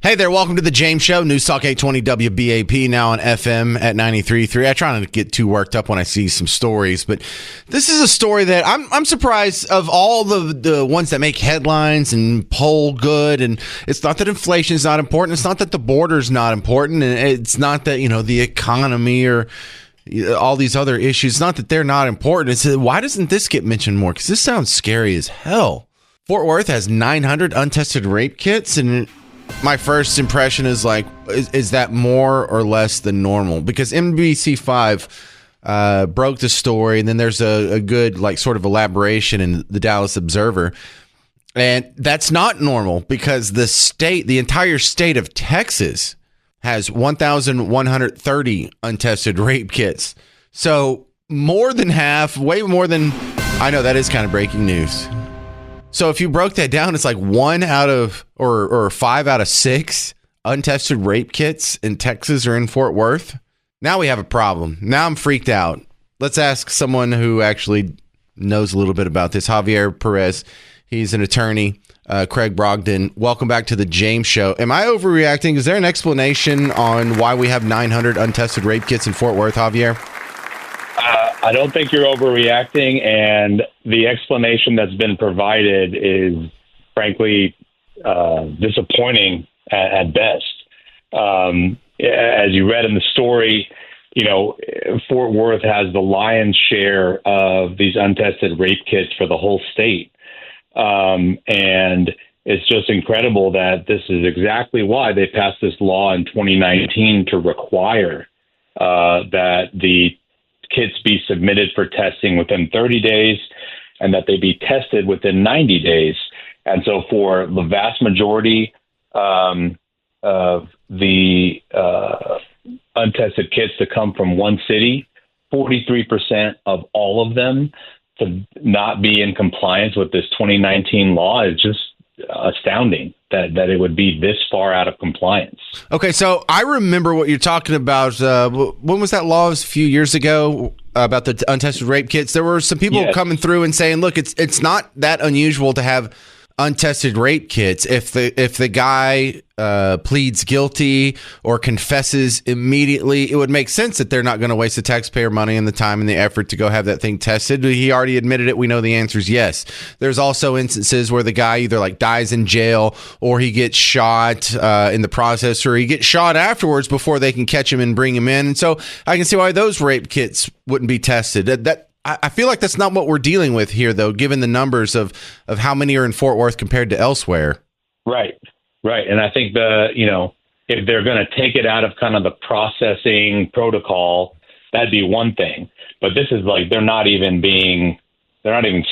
Hey there, welcome to the James Show, News Talk 820 WBAP, now on FM at 93.3. I try not to get too worked up when I see some stories, but this is a story that I'm surprised of all the ones that make headlines and poll good. And it's not that inflation is not important. It's not that the border's not important. And it's not that, the economy or all these other issues. It's not that they're not important. It's why doesn't this get mentioned more? Because this sounds scary as hell. Fort Worth has 900 untested rape kits, and my first impression is like, is that more or less than normal? Because NBC5 broke the story, and then there's a good sort of elaboration in the Dallas Observer. And that's not normal because the entire state of Texas has 1,130 untested rape kits. So more than half, way more than, I know that is kind of breaking news. So if you broke that down, it's like 1 out of or 5 out of 6 untested rape kits in Texas or in Fort Worth. Now we have a problem. Now I'm freaked out. Let's ask someone who actually knows a little bit about this. Javier Perez, he's an attorney. Craig Brogdon, welcome back to the James Show. Am I overreacting? Is there an explanation on why we have 900 untested rape kits in Fort Worth, Javier? I don't think you're overreacting, and the explanation that's been provided is, frankly, disappointing at best. As you read in the story, Fort Worth has the lion's share of these untested rape kits for the whole state. And it's just incredible that this is exactly why they passed this law in 2019 to require that the kits be submitted for testing within 30 days and that they be tested within 90 days. And so for the vast majority of the untested kits to come from one city, 43% of all of them to not be in compliance with this 2019 law is just astounding that it would be this far out of compliance. Okay, so I remember what you're talking about. When was that law? It was a few years ago about the untested rape kits. There were some people coming through and saying, look, it's not that unusual to have untested rape kits if the guy pleads guilty or confesses immediately. It would make sense that they're not going to waste the taxpayer money and the time and the effort to go have that thing tested. He already admitted it. We know the answer is yes. There's also instances where the guy either dies in jail or he gets shot in the process, or he gets shot afterwards before they can catch him and bring him in. And so I can see why those rape kits wouldn't be tested. I feel like that's not what we're dealing with here, though, given the numbers of how many are in Fort Worth compared to elsewhere. Right. And I think if they're going to take it out of kind of the processing protocol, that'd be one thing. But this is they're not even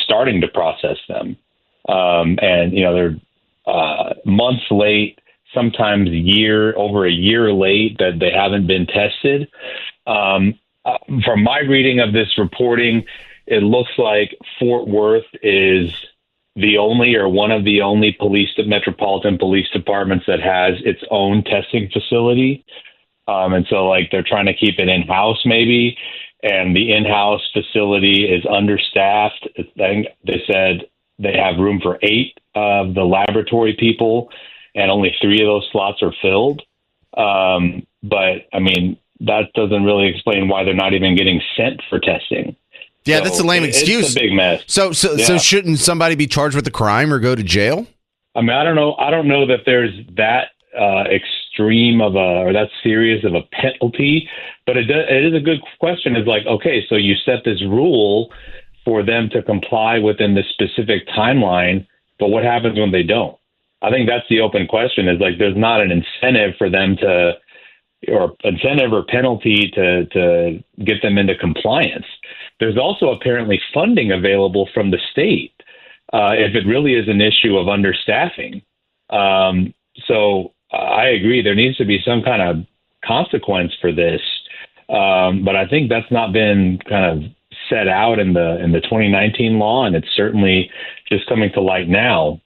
starting to process them. And they're months late, sometimes over a year late that they haven't been tested. From my reading of this reporting, it looks like Fort Worth is the only or one of the only metropolitan police departments that has its own testing facility. And so they're trying to keep it in-house maybe, and the in-house facility is understaffed. I think they said they have room for 8 of the laboratory people, and only 3 of those slots are filled. But I mean, that doesn't really explain why they're not even getting sent for testing. Yeah, that's a lame excuse. It's a big mess. So shouldn't somebody be charged with a crime or go to jail? I mean, I don't know that there's that extreme or that serious of a penalty, but it is a good question. It's okay, so you set this rule for them to comply within this specific timeline, but what happens when they don't? I think that's the open question. Is there's not an incentive for them or penalty to get them into compliance. There's also apparently funding available from the state if it really is an issue of understaffing. So I agree there needs to be some kind of consequence for this, but I think that's not been kind of set out in the 2019 law, and it's certainly just coming to light now.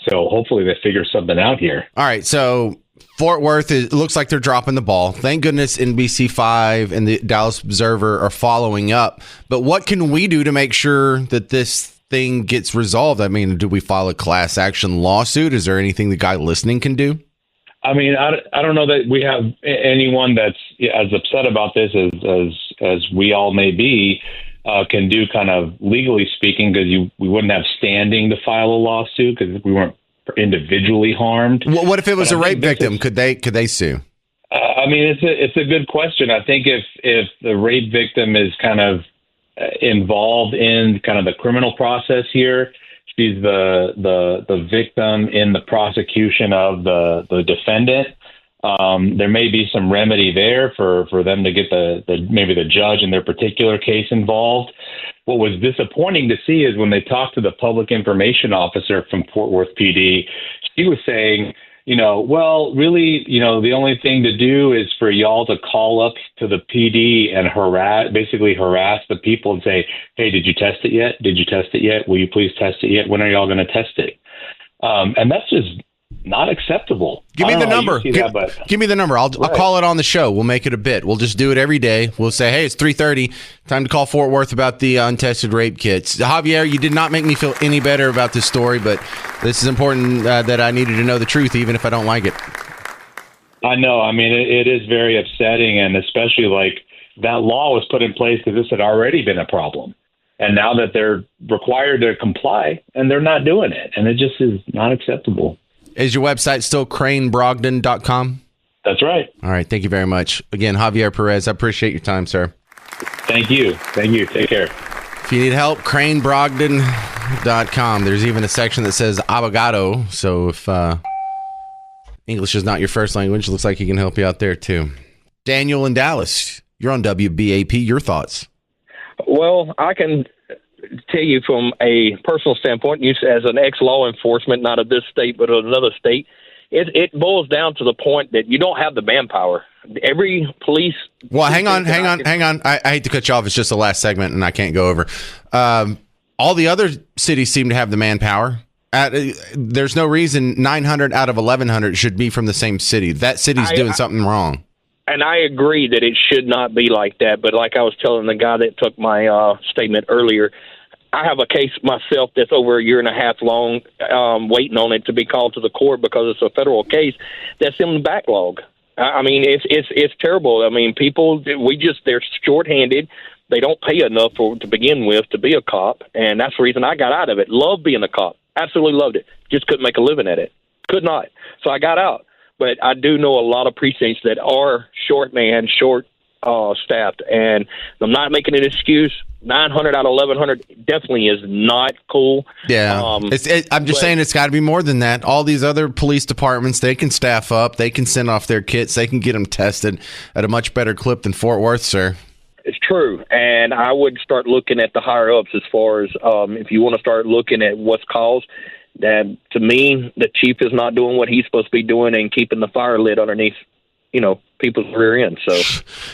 So hopefully they figure something out here. All right, so Fort Worth, it looks like they're dropping the ball. Thank goodness NBC5 and the Dallas Observer are following up. But what can we do to make sure that this thing gets resolved? I mean, do we file a class action lawsuit? Is there anything the guy listening can do? I mean, I don't know that we have anyone that's as upset about this as we all may be, can do kind of legally speaking, because we wouldn't have standing to file a lawsuit because we weren't individually harmed. What if it was a rape victim? Could they sue? I mean, it's a good question. I think if the rape victim is kind of involved in kind of the criminal process here, she's the victim in the prosecution of the defendant. There may be some remedy there for them to get maybe the judge in their particular case involved. What was disappointing to see is when they talked to the public information officer from Fort Worth PD, she was saying, well, really, the only thing to do is for y'all to call up to the PD and harass the people and say, hey, did you test it yet? Did you test it yet? Will you please test it yet? When are y'all going to test it? And that's just not acceptable. Give me the number. Give me the number. I'll call it on the show. We'll make it a bit. We'll just do it every day. We'll say, hey, it's 3:30. Time to call Fort Worth about the untested rape kits. Javier, you did not make me feel any better about this story, but this is important that I needed to know the truth, even if I don't like it. I know. I mean, it is very upsetting, and especially like that law was put in place because this had already been a problem. And now that they're required to comply, and they're not doing it, and it just is not acceptable. Is your website still cranebrogdon.com? That's right. All right. Thank you very much. Again, Javier Perez, I appreciate your time, sir. Thank you. Take care. If you need help, cranebrogdon.com. There's even a section that says abogado. So if English is not your first language, it looks like he can help you out there too. Daniel in Dallas, you're on WBAP. Your thoughts? Well, I can tell you from a personal standpoint, you as an ex-law enforcement, not of this state but of another state, it boils down to the point that you don't have the manpower. Every police... Well, hang on. I hate to cut you off. It's just the last segment, and I can't go over. All the other cities seem to have the manpower. There's no reason 900 out of 1,100 should be from the same city. That city's doing something wrong. And I agree that it should not be like that. But like I was telling the guy that took my statement earlier, I have a case myself that's over a year and a half long, waiting on it to be called to the court because it's a federal case that's in the backlog. I mean, it's terrible. I mean, people, they're shorthanded. They don't pay enough to begin with to be a cop. And that's the reason I got out of it. Loved being a cop. Absolutely loved it. Just couldn't make a living at it. Could not. So I got out. But I do know a lot of precincts that are short-staffed, and I'm not making an excuse. 900 out of 1,100 definitely is not cool. Yeah, I'm just saying it's got to be more than that. All these other police departments, they can staff up, they can send off their kits, they can get them tested at a much better clip than Fort Worth, sir. It's true, and I would start looking at the higher-ups as far as if you want to start looking at what's caused. That, to me, the chief is not doing what he's supposed to be doing and keeping the fire lit underneath, people's rear end. So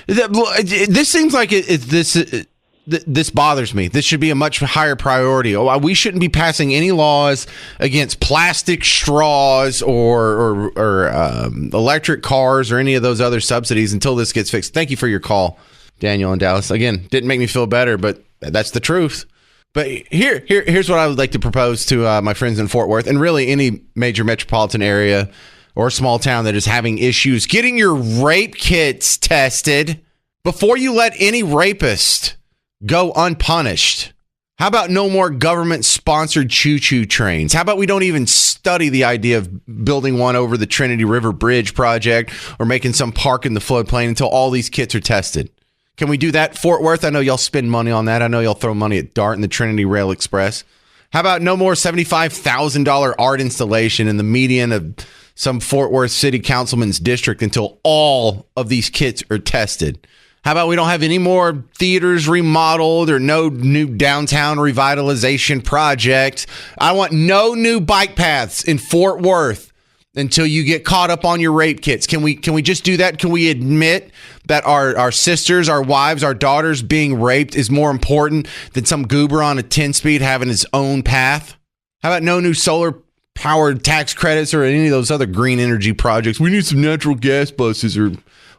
this seems like this bothers me. This should be a much higher priority. We shouldn't be passing any laws against plastic straws or electric cars or any of those other subsidies until this gets fixed. Thank you for your call, Daniel in Dallas. Again, didn't make me feel better, but that's the truth. But here's what I would like to propose to my friends in Fort Worth and really any major metropolitan area or small town that is having issues getting your rape kits tested before you let any rapist go unpunished. How about no more government-sponsored choo-choo trains? How about we don't even study the idea of building one over the Trinity River Bridge project or making some park in the floodplain until all these kits are tested? Can we do that? Fort Worth, I know y'all spend money on that. I know y'all throw money at DART and the Trinity Rail Express. How about no more $75,000 art installation in the median of some Fort Worth city councilman's district until all of these kits are tested? How about we don't have any more theaters remodeled or no new downtown revitalization projects? I want no new bike paths in Fort Worth until you get caught up on your rape kits. Can we just do that? Can we admit that our sisters, our wives, our daughters being raped is more important than some goober on a 10-speed having his own path? How about no new solar-powered tax credits or any of those other green energy projects? We need some natural gas buses or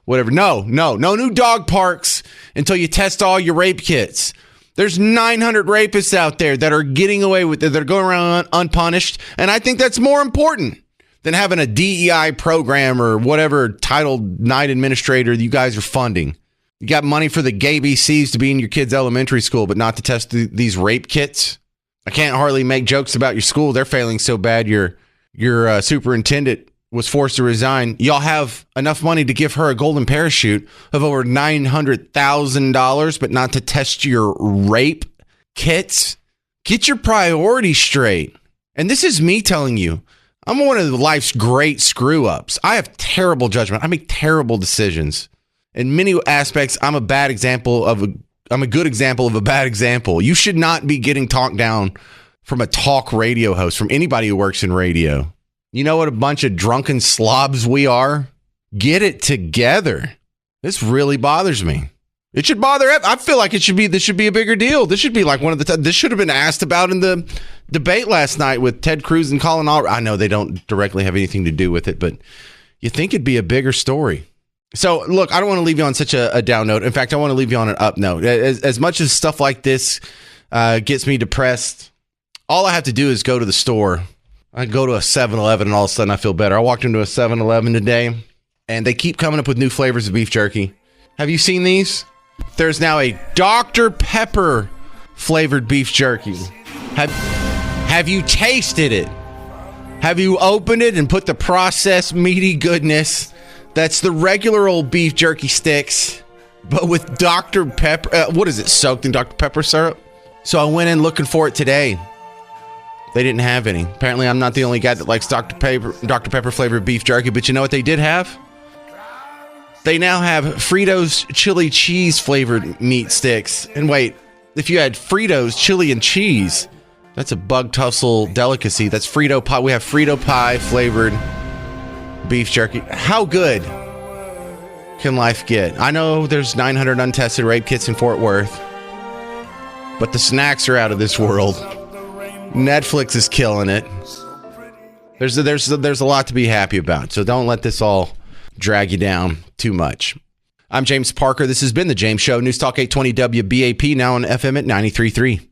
whatever. No new dog parks until you test all your rape kits. There's 900 rapists out there that are getting away with it, that are going around unpunished, and I think that's more important than having a DEI program or whatever Title IX administrator you guys are funding. You got money for the gay BCs to be in your kids' elementary school, but not to test these rape kits. I can't hardly make jokes about your school. They're failing so bad your superintendent was forced to resign. Y'all have enough money to give her a golden parachute of over $900,000, but not to test your rape kits. Get your priorities straight. And this is me telling you, I'm one of life's great screw-ups. I have terrible judgment. I make terrible decisions. In many aspects, I'm a good example of a bad example. You should not be getting talked down from a talk radio host, from anybody who works in radio. You know what a bunch of drunken slobs we are? Get it together. This really bothers me. It should bother. I feel like this should be a bigger deal. This should be like this should have been asked about in the debate last night with Ted Cruz and Colin Albright. I know they don't directly have anything to do with it, but you think it'd be a bigger story. So, look, I don't want to leave you on such a down note. In fact, I want to leave you on an up note. As much as stuff like this gets me depressed, all I have to do is go to the store. I go to a 7-Eleven and all of a sudden I feel better. I walked into a 7-Eleven today and they keep coming up with new flavors of beef jerky. Have you seen these? There's now a Dr. Pepper flavored beef jerky. Have you tasted it? Have you opened it and put the processed meaty goodness that's the regular old beef jerky sticks, but with Dr. Pepper? What is it, soaked in Dr. Pepper syrup? So I went in looking for it today. They didn't have any. Apparently, I'm not the only guy that likes Dr. Pepper flavored beef jerky, but you know what they did have? They now have Fritos chili cheese flavored meat sticks. And wait, if you had Fritos chili and cheese, that's a bug tussle delicacy. That's Frito pie. We have Frito pie flavored beef jerky. How good can life get? I know there's 900 untested rape kits in Fort Worth, but the snacks are out of this world. Netflix is killing it. There's a lot to be happy about. So don't let this all drag you down too much. I'm James Parker. This has been The James Show. News Talk 820 WBAP, now on FM at 93.3.